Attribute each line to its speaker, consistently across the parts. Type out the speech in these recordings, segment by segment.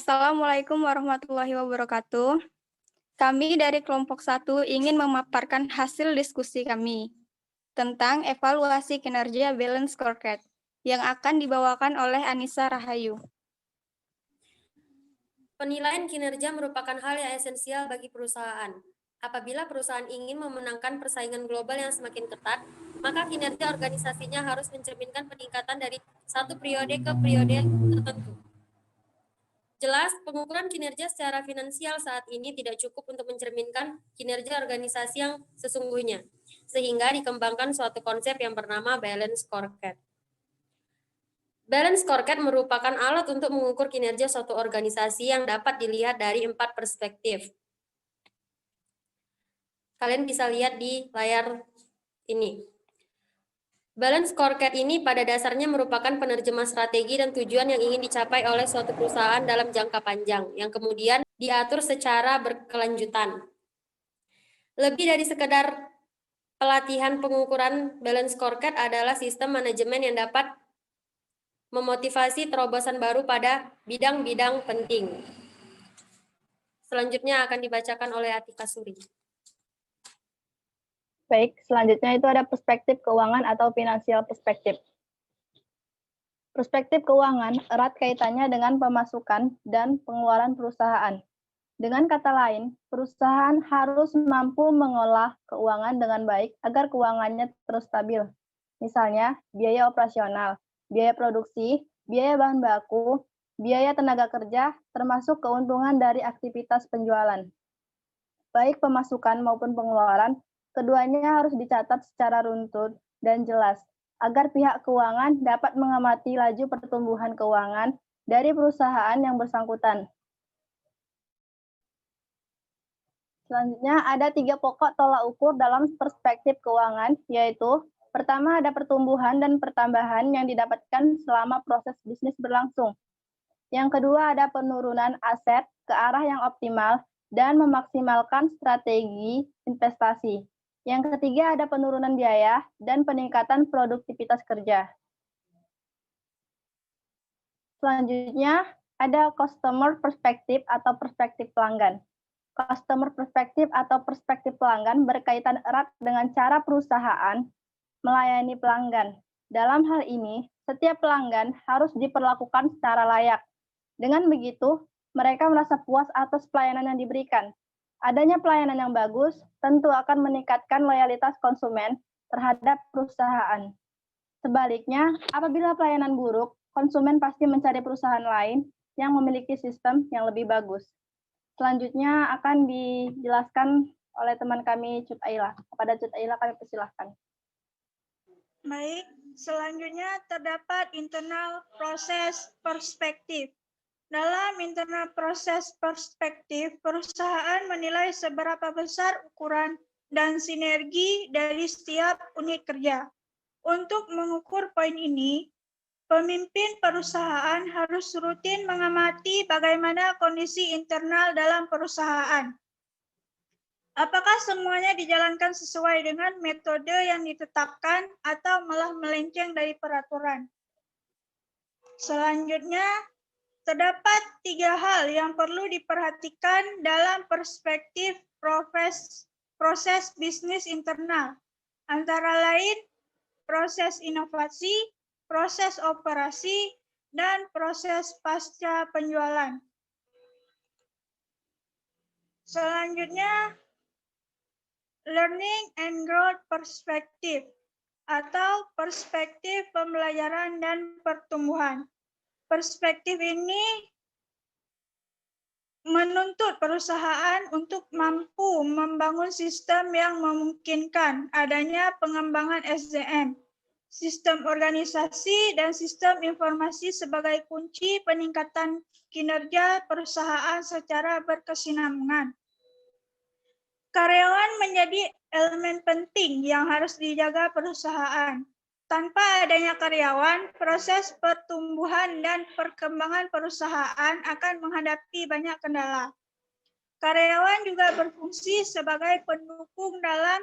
Speaker 1: Assalamualaikum warahmatullahi wabarakatuh. Kami dari kelompok 1 ingin memaparkan hasil diskusi kami tentang evaluasi kinerja Balance Scorecard yang akan dibawakan oleh Anissa Rahayu.
Speaker 2: Penilaian kinerja merupakan hal yang esensial bagi perusahaan. Apabila perusahaan ingin memenangkan persaingan global yang semakin ketat, maka kinerja organisasinya harus mencerminkan peningkatan dari satu periode ke periode tertentu. Jelas, pengukuran kinerja secara finansial saat ini tidak cukup untuk mencerminkan kinerja organisasi yang sesungguhnya, sehingga dikembangkan suatu konsep yang bernama Balance Scorecard. Balance Scorecard merupakan alat untuk mengukur kinerja suatu organisasi yang dapat dilihat dari 4 perspektif. Kalian bisa lihat di layar ini. Balance Scorecard ini pada dasarnya merupakan penerjemah strategi dan tujuan yang ingin dicapai oleh suatu perusahaan dalam jangka panjang, yang kemudian diatur secara berkelanjutan. Lebih dari sekedar pelatihan pengukuran Balance Scorecard adalah sistem manajemen yang dapat memotivasi terobosan baru pada bidang-bidang penting. Selanjutnya akan dibacakan oleh Atika Suri.
Speaker 3: Baik, selanjutnya itu ada perspektif keuangan atau financial perspective. Perspektif keuangan erat kaitannya dengan pemasukan dan pengeluaran perusahaan. Dengan kata lain, perusahaan harus mampu mengolah keuangan dengan baik agar keuangannya terus stabil. Misalnya, biaya operasional, biaya produksi, biaya bahan baku, biaya tenaga kerja, termasuk keuntungan dari aktivitas penjualan. Baik pemasukan maupun pengeluaran, keduanya harus dicatat secara runtut dan jelas, agar pihak keuangan dapat mengamati laju pertumbuhan keuangan dari perusahaan yang bersangkutan. Selanjutnya ada 3 pokok tolak ukur dalam perspektif keuangan, yaitu pertama ada pertumbuhan dan pertambahan yang didapatkan selama proses bisnis berlangsung. Yang kedua ada penurunan aset ke arah yang optimal dan memaksimalkan strategi investasi. Yang ketiga ada penurunan biaya dan peningkatan produktivitas kerja. Selanjutnya ada customer perspective atau perspektif pelanggan. Customer perspective atau perspektif pelanggan berkaitan erat dengan cara perusahaan melayani pelanggan. Dalam hal ini, setiap pelanggan harus diperlakukan secara layak. Dengan begitu, mereka merasa puas atas pelayanan yang diberikan. Adanya pelayanan yang bagus tentu akan meningkatkan loyalitas konsumen terhadap perusahaan. Sebaliknya, apabila pelayanan buruk, konsumen pasti mencari perusahaan lain yang memiliki sistem yang lebih bagus. Selanjutnya akan dijelaskan oleh teman kami Cut Aila. Kepada Cut Aila kami persilahkan.
Speaker 4: Baik, selanjutnya terdapat internal proses perspektif. Dalam internal proses perspektif, perusahaan menilai seberapa besar ukuran dan sinergi dari setiap unit kerja. Untuk mengukur poin ini, pemimpin perusahaan harus rutin mengamati bagaimana kondisi internal dalam perusahaan. Apakah semuanya dijalankan sesuai dengan metode yang ditetapkan atau malah melenceng dari peraturan? Selanjutnya, terdapat 3 hal yang perlu diperhatikan dalam perspektif proses bisnis internal, antara lain proses inovasi, proses operasi, dan proses pasca penjualan. Selanjutnya, learning and growth perspective atau perspektif pembelajaran dan pertumbuhan. Perspektif ini menuntut perusahaan untuk mampu membangun sistem yang memungkinkan adanya pengembangan SDM, sistem organisasi, dan sistem informasi sebagai kunci peningkatan kinerja perusahaan secara berkesinambungan. Karyawan menjadi elemen penting yang harus dijaga perusahaan. Tanpa adanya karyawan, proses pertumbuhan dan perkembangan perusahaan akan menghadapi banyak kendala. Karyawan juga berfungsi sebagai pendukung dalam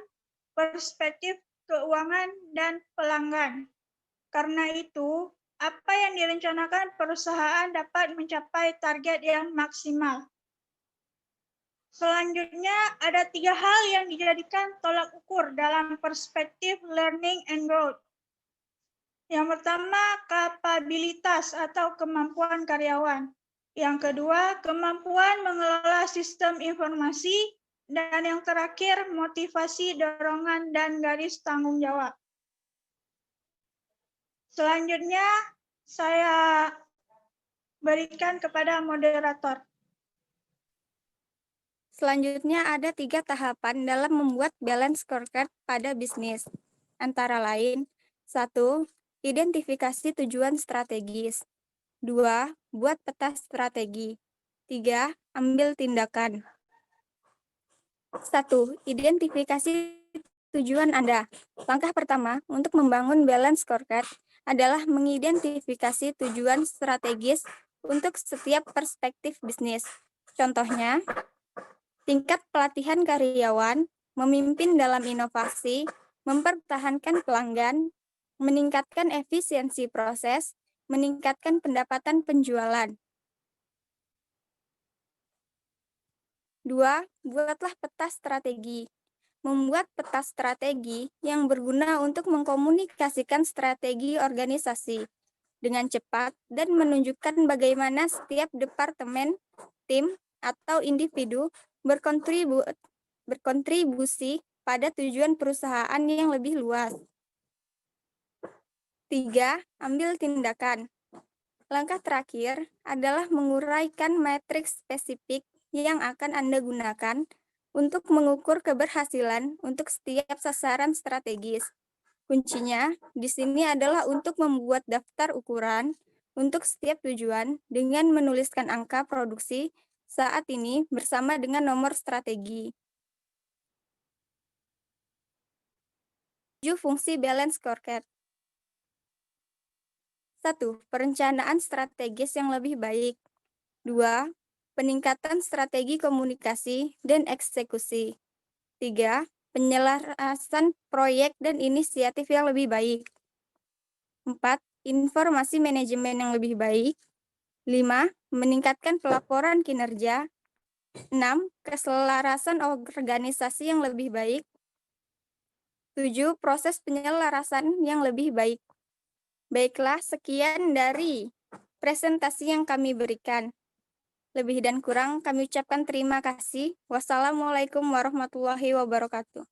Speaker 4: perspektif keuangan dan pelanggan. Karena itu, apa yang direncanakan perusahaan dapat mencapai target yang maksimal. Selanjutnya, ada 3 hal yang dijadikan tolak ukur dalam perspektif learning and growth. Yang pertama, kapabilitas atau kemampuan karyawan. Yang kedua, kemampuan mengelola sistem informasi. Dan yang terakhir, motivasi, dorongan, dan garis tanggung jawab. Selanjutnya, saya berikan kepada moderator.
Speaker 1: Selanjutnya ada 3 tahapan dalam membuat balance scorecard pada bisnis. Antara lain, 1. Identifikasi tujuan strategis. 2. Buat peta strategi. 3. Ambil tindakan. 1. Identifikasi tujuan Anda. Langkah pertama untuk membangun balance scorecard adalah mengidentifikasi tujuan strategis untuk setiap perspektif bisnis. Contohnya, tingkat pelatihan karyawan, memimpin dalam inovasi, mempertahankan pelanggan, meningkatkan efisiensi proses, meningkatkan pendapatan penjualan. 2. Buatlah peta strategi. Membuat peta strategi yang berguna untuk mengkomunikasikan strategi organisasi dengan cepat dan menunjukkan bagaimana setiap departemen, tim, atau individu berkontribusi pada tujuan perusahaan yang lebih luas. 3. Ambil tindakan. Langkah terakhir adalah menguraikan matriks spesifik yang akan Anda gunakan untuk mengukur keberhasilan untuk setiap sasaran strategis. Kuncinya di sini adalah untuk membuat daftar ukuran untuk setiap tujuan dengan menuliskan angka produksi saat ini bersama dengan nomor strategi. 7. Fungsi balance scorecard. 1. Perencanaan strategis yang lebih baik. 2. Peningkatan strategi komunikasi dan eksekusi. 3. Penyelarasan proyek dan inisiatif yang lebih baik. 4. Informasi manajemen yang lebih baik. 5. Meningkatkan pelaporan kinerja. 6. Keselarasan organisasi yang lebih baik. 7. Proses penyelarasan yang lebih baik. Baiklah, sekian dari presentasi yang kami berikan. Lebih dan kurang kami ucapkan terima kasih. Wassalamualaikum warahmatullahi wabarakatuh.